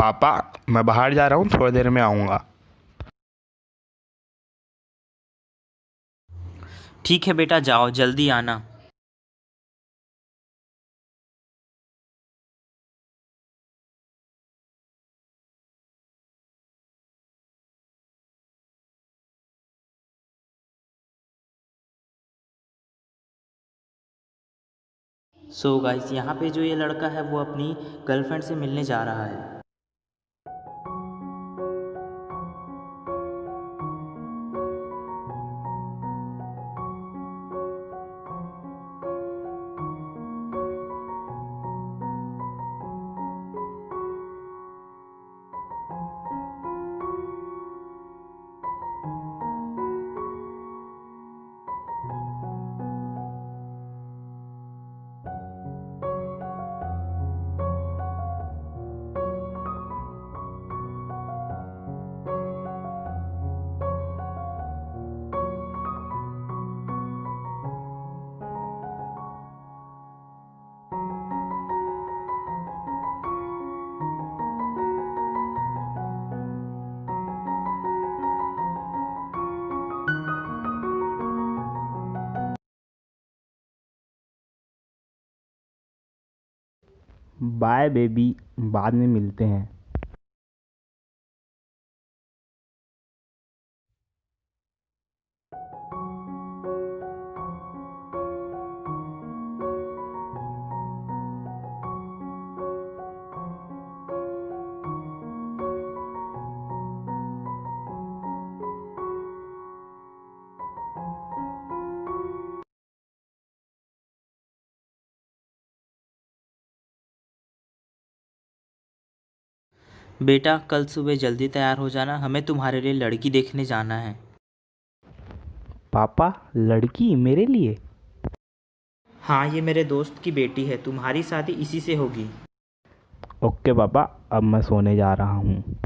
पापा, मैं बाहर जा रहा हूँ, थोड़ी देर में आऊँगा। ठीक है बेटा, जाओ, जल्दी आना। सो गाइस, यहाँ पे जो ये लड़का है वो अपनी गर्लफ्रेंड से मिलने जा रहा है। बाय बेबी, बाद में मिलते हैं। बेटा, कल सुबह जल्दी तैयार हो जाना, हमें तुम्हारे लिए लड़की देखने जाना है। पापा, लड़की मेरे लिए? हाँ, ये मेरे दोस्त की बेटी है, तुम्हारी शादी इसी से होगी। ओके पापा, अब मैं सोने जा रहा हूँ।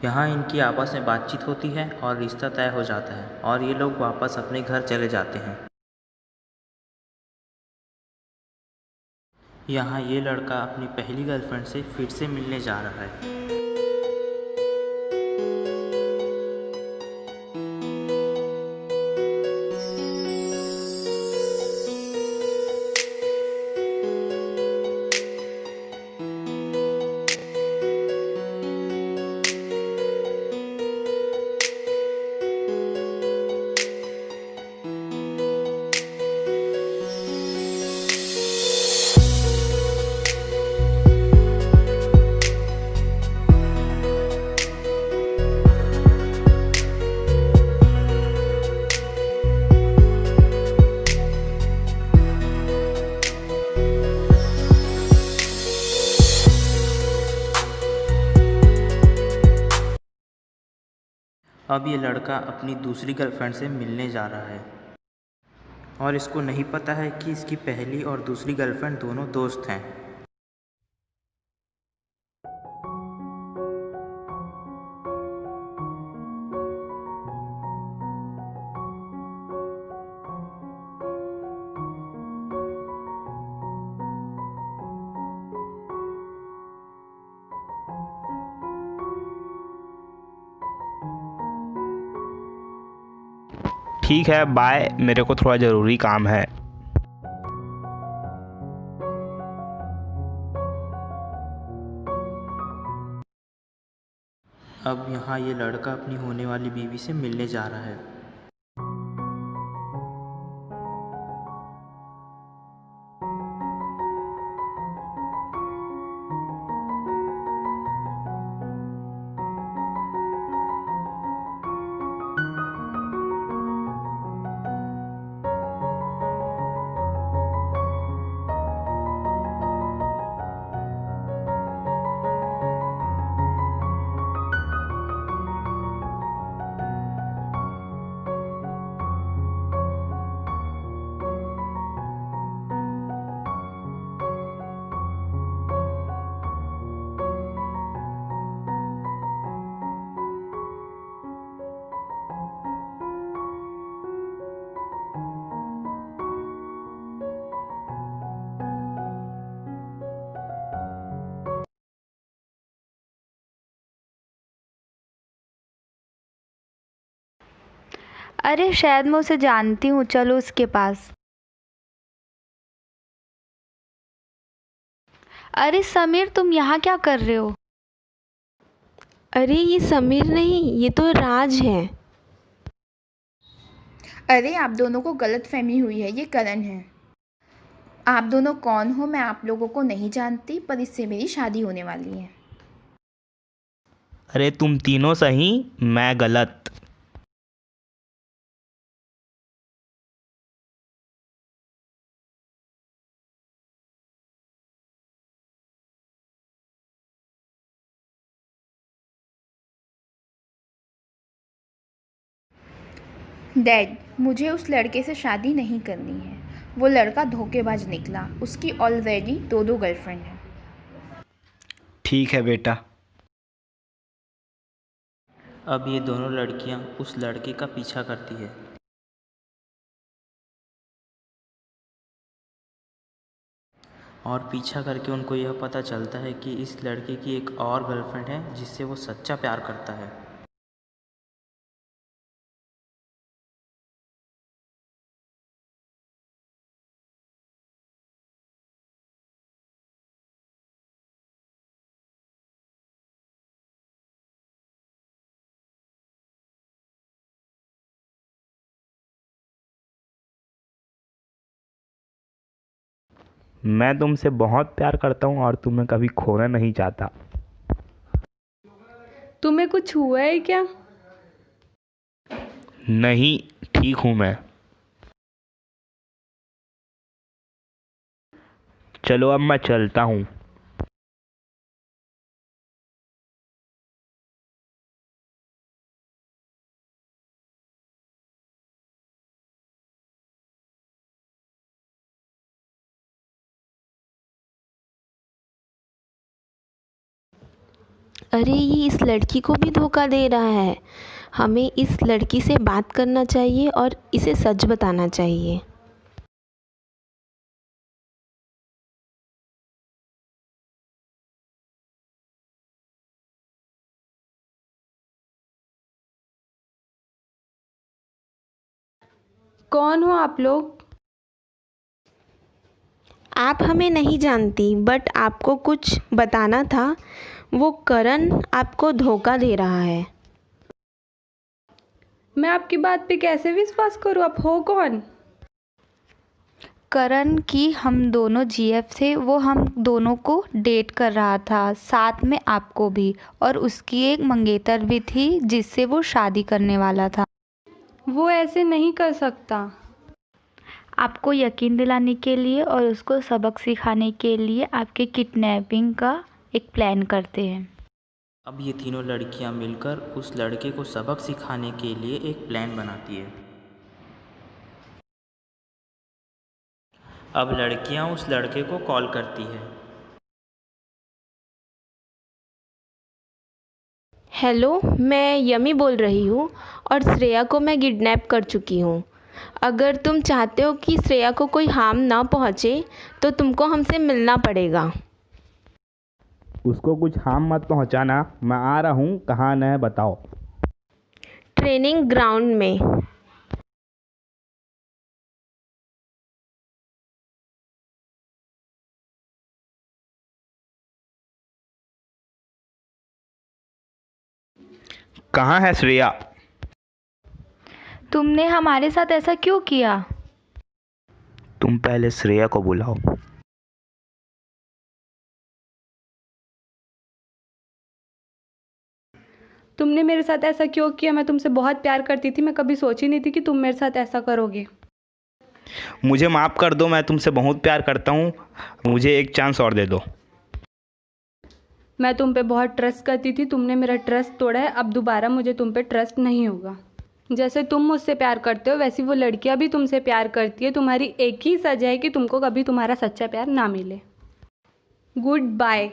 यहाँ इनकी आपस में बातचीत होती है और रिश्ता तय हो जाता है और ये लोग वापस अपने घर चले जाते हैं। यहाँ ये लड़का अपनी पहली गर्लफ्रेंड से फिर से मिलने जा रहा है। अब ये लड़का अपनी दूसरी गर्लफ्रेंड से मिलने जा रहा है और इसको नहीं पता है कि इसकी पहली और दूसरी गर्लफ्रेंड दोनों दोस्त हैं। ठीक है, बाय, मेरे को थोड़ा ज़रूरी काम है। अब यहाँ ये लड़का अपनी होने वाली बीवी से मिलने जा रहा है। अरे शायद मैं उसे जानती हूँ, चलो उसके पास। अरे समीर, तुम यहाँ क्या कर रहे हो? अरे ये समीर नहीं, ये तो राज है। अरे आप दोनों को गलतफहमी हुई है, ये करण है। आप दोनों कौन हो मैं आप लोगों को नहीं जानती, पर इससे मेरी शादी होने वाली है। अरे तुम तीनों सही, मैं गलत। डैड, मुझे उस लड़के से शादी नहीं करनी है। वो लड़का धोखेबाज निकला। उसकी ऑलरेडी दो गर्लफ्रेंड हैं। ठीक है बेटा। अब ये दोनों लड़कियां उस लड़के का पीछा करती है और पीछा करके उनको यह पता चलता है कि इस लड़के की एक और गर्लफ्रेंड है जिससे वो सच्चा प्यार करता है। मैं तुमसे बहुत प्यार करता हूँ और तुम्हें कभी खोना नहीं चाहता। तुम्हें कुछ हुआ है क्या? नहीं, ठीक हूँ मैं। चलो अब मैं चलता हूँ। अरे ये इस लड़की को भी धोखा दे रहा है। हमें इस लड़की से बात करना चाहिए और इसे सच बताना चाहिए। कौन हो आप लोग? आप हमें नहीं जानती, बट आपको कुछ बताना था। वो करण आपको धोखा दे रहा है। मैं आपकी बात पे कैसे विश्वास करूँ? आप हो कौन? करण की हम दोनों जीएफ थे, वो हम दोनों को डेट कर रहा था, साथ में आपको भी, और उसकी एक मंगेतर भी थी जिससे वो शादी करने वाला था। वो ऐसे नहीं कर सकता। आपको यकीन दिलाने के लिए और उसको सबक सिखाने के लिए आपके किडनैपिंग का एक प्लान करते हैं। अब ये तीनों लड़कियां मिलकर उस लड़के को सबक सिखाने के लिए एक प्लान बनाती है। अब लड़कियां उस लड़के को कॉल करती है। हेलो, मैं यमी बोल रही हूँ और श्रेया को मैं किडनैप कर चुकी हूँ। अगर तुम चाहते हो कि श्रेया को कोई हार्म ना पहुँचे तो तुमको हमसे मिलना पड़ेगा। उसको कुछ हार्म मत पहुँचाना। मैं आ रहा हूँ, कहाँ आना है बताओ। ट्रेनिंग ग्राउंड में। कहाँ है श्रेया? तुमने हमारे साथ ऐसा क्यों किया? तुम पहले श्रेया को बुलाओ। तुमने मेरे साथ ऐसा क्यों किया? मैं तुमसे बहुत प्यार करती थी। मैं कभी सोची नहीं थी कि तुम मेरे साथ ऐसा करोगे। मुझे माफ़ कर दो, मैं तुमसे बहुत प्यार करता हूँ। मुझे एक चांस और दे दो। मैं तुम पे बहुत ट्रस्ट करती थी, तुमने मेरा ट्रस्ट तोड़ा है। अब दोबारा मुझे तुम पे ट्रस्ट नहीं होगा। जैसे तुम मुझसे प्यार करते हो वैसी वो लड़कियां भी तुमसे प्यार करती है। तुम्हारी एक ही सजा है कि तुमको कभी तुम्हारा सच्चा प्यार ना मिले। Good bye.